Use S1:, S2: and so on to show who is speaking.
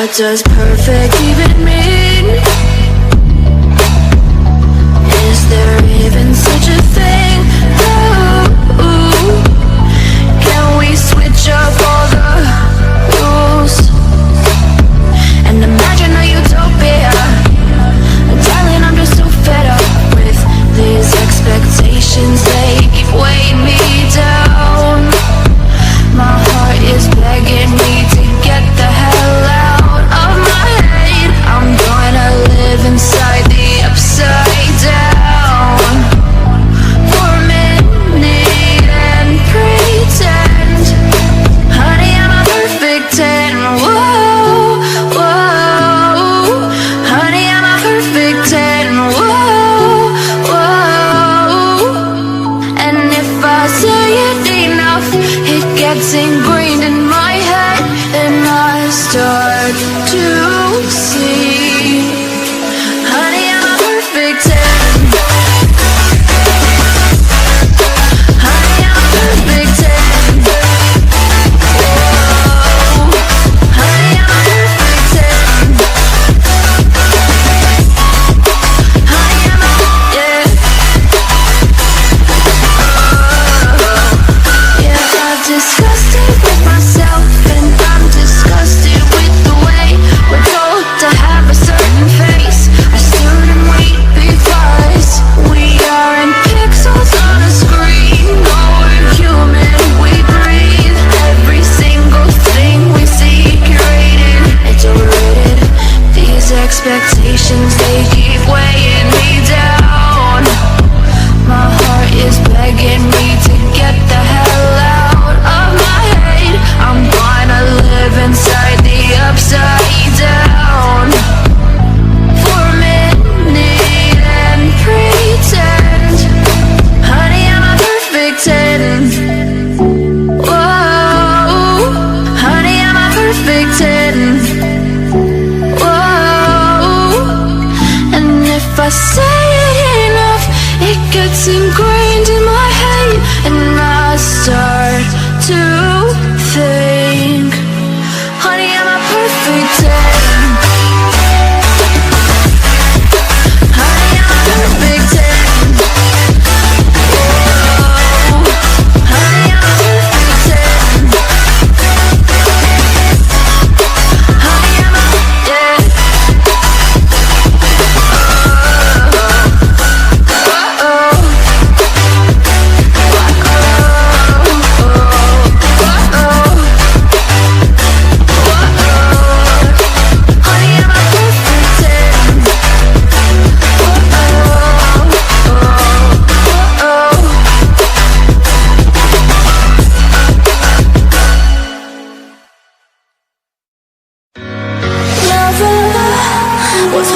S1: What does perfect even mean? Is there even such a thing? Ooh, can we switch up all the rules and imagine a utopia? Darling, I'm just so fed up with these expectations. They keep weighing me down. My heart is begging me to get the hell out of my head. I'm gonna live inside the upside down for a minute and pretend, honey, I'm a perfect 10. Whoa, whoa, honey, I'm a perfect 10. Whoa, whoa, and if I say it enough, it gets ingrained in my head, and I start to see, honey, I'm a perfect 10. Honey, I'm a perfect 10. Whoa, honey, I'm a perfect 10. Honey, I'm a, yeah. Yeah, I've discussed it with myself, and I'm disgusted with the way we're told to have a certain face. I stood and wait because we aren't pixels on a screen. No, we're human, we breathe. Every single thing we see curated, it's overrated. These expectations, they keep weighing me down. My heart is begging me to get the hell out of my head. I'm gonna live inside the upside down for a minute and pretend, honey, I'm a perfect 10. Whoa, honey, I'm a perfect 10. Whoa, and if I say it enough, it gets ingrained in my head, and I start to think, honey, I'm a perfect 10. Honey, I'm a perfect 10. Whoa, honey, I'm a perfect 10. Honey, I'm a, yeah. What's